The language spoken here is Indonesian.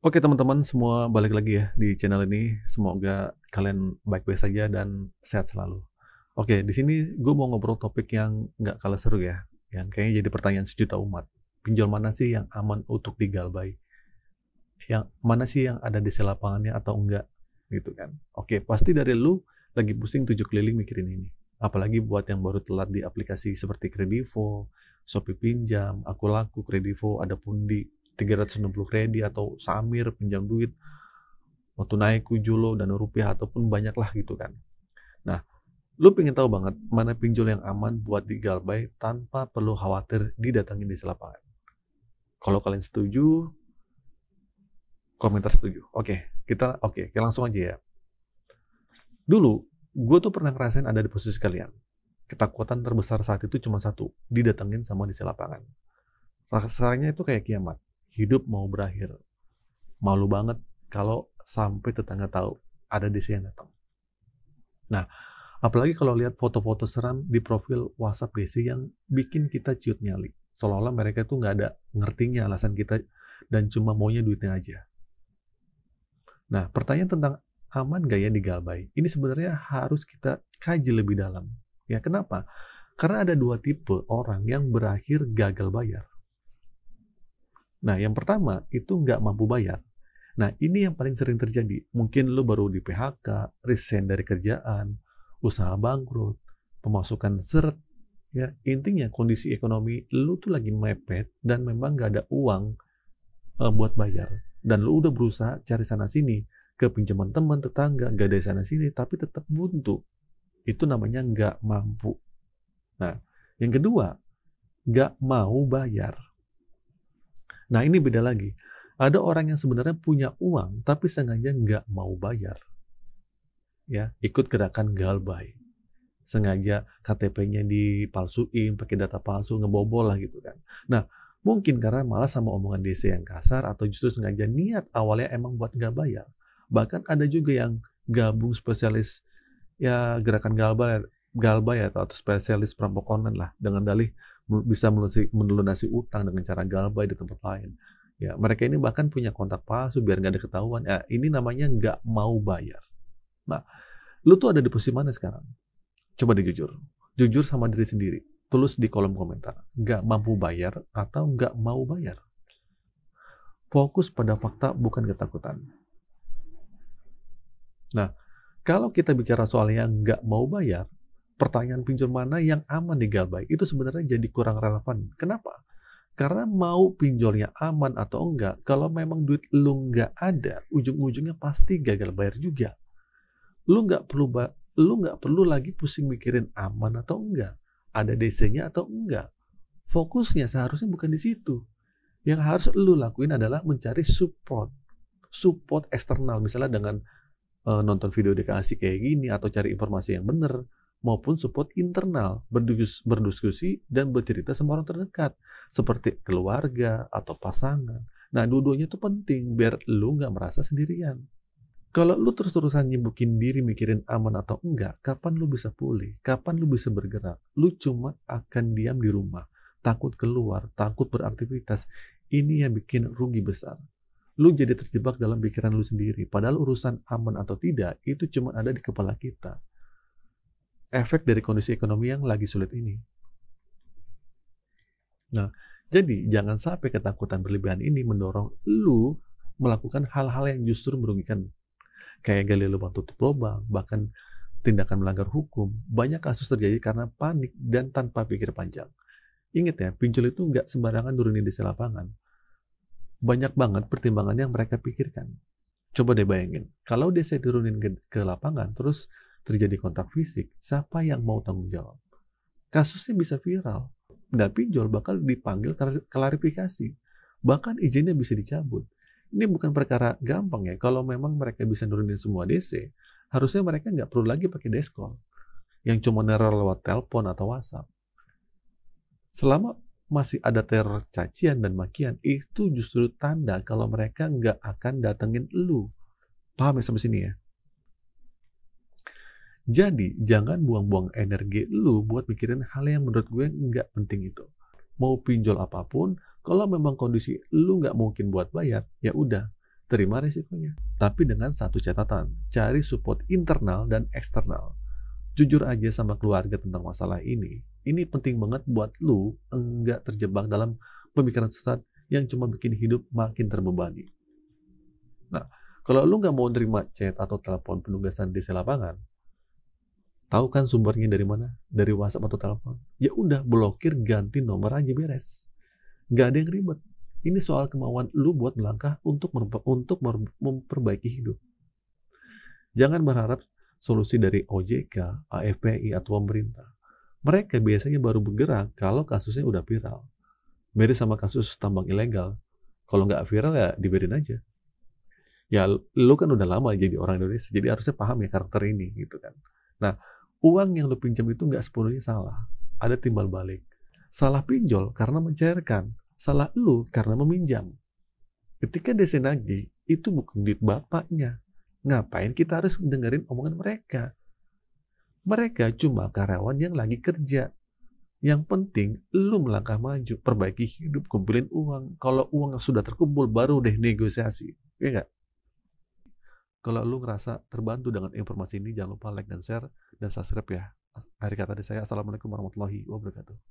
Oke teman-teman semua balik lagi ya di channel ini. Semoga kalian baik-baik saja dan sehat selalu. Oke, di sini gue mau ngobrol topik yang nggak kalah seru ya, yang kayaknya jadi pertanyaan sejuta umat. Pinjol mana sih yang aman untuk digalbay? Yang mana sih yang ada di lapangannya atau enggak? Gitu kan. Oke, pasti dari lu lagi pusing tujuh keliling mikirin ini. Apalagi buat yang baru telat di aplikasi seperti Kredivo, Shopee Pinjam, Aku Laku, Kredivo, ada Pundi, 360 Kredi atau Samir pinjam duit, waktu naik Julo, Dana Rupiah, ataupun banyak lah gitu kan. Nah, lu pengen tahu banget mana pinjol yang aman buat digalbay tanpa perlu khawatir didatangin di lapangan. Kalau kalian setuju, komentar setuju. Oke, kita langsung aja ya. Dulu, gue tuh pernah ngerasain ada di posisi kalian. Ketakutan terbesar saat itu cuma satu, didatengin sama di lapangan. Rasanya itu kayak kiamat. Hidup mau berakhir. Malu banget kalau sampai tetangga tahu ada DC yang datang. Nah, apalagi kalau lihat foto-foto seram di profil WhatsApp DC yang bikin kita ciut nyali. Seolah-olah mereka tuh nggak ada ngertinya alasan kita dan cuma maunya duitnya aja. Nah, pertanyaan tentang aman gak ya digalbay? Ini sebenarnya harus kita kaji lebih dalam. Ya, kenapa? Karena ada dua tipe orang yang berakhir gagal bayar. Nah, yang pertama itu nggak mampu bayar. Nah, ini yang paling sering terjadi. Mungkin lo baru di PHK, resign dari kerjaan, usaha bangkrut, pemasukan seret. Ya, intinya kondisi ekonomi lo tuh lagi mepet dan memang nggak ada uang buat bayar. Dan lo udah berusaha cari sana-sini, ke pinjaman teman, tetangga, nggak ada sana-sini, tapi tetap buntu. Itu namanya nggak mampu. Nah, yang kedua, nggak mau bayar. Nah, ini beda lagi. Ada orang yang sebenarnya punya uang, tapi sengaja nggak mau bayar. Ya, ikut gerakan galbay. Sengaja KTP-nya dipalsuin, pakai data palsu, ngebobol lah gitu kan. Nah, mungkin karena malas sama omongan DC yang kasar, atau justru sengaja niat awalnya emang buat nggak bayar. Bahkan ada juga yang gabung spesialis ya gerakan galbay atau spesialis perampok online lah, dengan dalih bisa melunasi utang dengan cara galbay di tempat lain. Ya, mereka ini bahkan punya kontak palsu biar nggak ada ketahuan. Ya, ini namanya nggak mau bayar. Nah, lu tuh ada di posisi mana sekarang? Coba deh jujur. Jujur sama diri sendiri. Tulis di kolom komentar. Nggak mampu bayar atau nggak mau bayar. Fokus pada fakta, bukan ketakutan. Nah, kalau kita bicara soal yang nggak mau bayar, pertanyaan pinjol mana yang aman digalbay itu sebenarnya jadi kurang relevan. Kenapa? Karena mau pinjolnya aman atau enggak, kalau memang duit lu nggak ada, ujung-ujungnya pasti gagal bayar juga. Lu nggak perlu lagi pusing mikirin aman atau enggak, ada DC-nya atau enggak. Fokusnya seharusnya bukan di situ. Yang harus lu lakuin adalah mencari support eksternal, misalnya dengan nonton video edukasi kayak gini atau cari informasi yang benar, maupun support internal, berdiskusi dan bercerita sama orang terdekat seperti keluarga atau pasangan. Nah, dua-duanya itu penting biar lu nggak merasa sendirian. Kalau lu terus-terusan nyibukin diri mikirin aman atau enggak, kapan lu bisa pulih? Kapan lu bisa bergerak? Lu cuma akan diam di rumah, takut keluar, takut beraktivitas. Ini yang bikin rugi besar. Lu jadi terjebak dalam pikiran lu sendiri. Padahal urusan aman atau tidak, itu cuma ada di kepala kita. Efek dari kondisi ekonomi yang lagi sulit ini. Nah, jadi jangan sampai ketakutan berlebihan ini mendorong lu melakukan hal-hal yang justru merugikan. Kayak gali lubang tutup lubang, bahkan tindakan melanggar hukum. Banyak kasus terjadi karena panik dan tanpa pikir panjang. Ingat ya, pinjol itu nggak sembarangan nurunin di lapangan. Banyak banget pertimbangan yang mereka pikirkan. Coba deh bayangin, kalau DC turunin ke lapangan, terus terjadi kontak fisik, siapa yang mau tanggung jawab? Kasusnya bisa viral, dan pinjol bakal dipanggil klarifikasi. Bahkan izinnya bisa dicabut. Ini bukan perkara gampang ya, kalau memang mereka bisa nurunin semua DC, harusnya mereka nggak perlu lagi pakai deskol, yang cuma neror lewat telepon atau WhatsApp. Selama masih ada teror cacian dan makian, itu justru tanda kalau mereka nggak akan datengin lu. Paham ya sampai sini ya? Jadi, jangan buang-buang energi lu buat mikirin hal yang menurut gue nggak penting itu. Mau pinjol apapun, kalau memang kondisi lu nggak mungkin buat bayar, ya udah, terima risikonya. Tapi dengan satu catatan, cari support internal dan eksternal. Jujur aja sama keluarga tentang masalah ini penting banget buat lu enggak terjebak dalam pemikiran sesat yang cuma bikin hidup makin terbebani. Nah, kalau lu nggak mau nerima chat atau telepon penugasan desa lapangan, tahu kan sumbernya dari mana? Dari WhatsApp atau telepon? Ya udah, blokir, ganti nomor aja beres. Nggak ada yang ribet. Ini soal kemauan lu buat melangkah untuk memperbaiki hidup. Jangan berharap solusi dari OJK, AFPI, atau pemerintah. Mereka biasanya baru bergerak kalau kasusnya udah viral. Mirip sama kasus tambang ilegal. Kalau nggak viral ya dibiarin aja. Ya lu kan udah lama jadi orang Indonesia, jadi harusnya paham ya karakter ini gitu kan. Nah, uang yang lu pinjam itu nggak sepenuhnya salah. Ada timbal balik. Salah pinjol karena mencairkan. Salah lu karena meminjam. Ketika dia nagih, itu bukan duit bapaknya. Ngapain kita harus dengerin omongan mereka? Mereka cuma karyawan yang lagi kerja. Yang penting, lu melangkah maju, perbaiki hidup, kumpulin uang. Kalau uang sudah terkumpul, baru deh negosiasi. Ya nggak? Kalau lu ngerasa terbantu dengan informasi ini, jangan lupa like dan share, dan subscribe ya. Akhir kata dari saya, Assalamualaikum warahmatullahi wabarakatuh.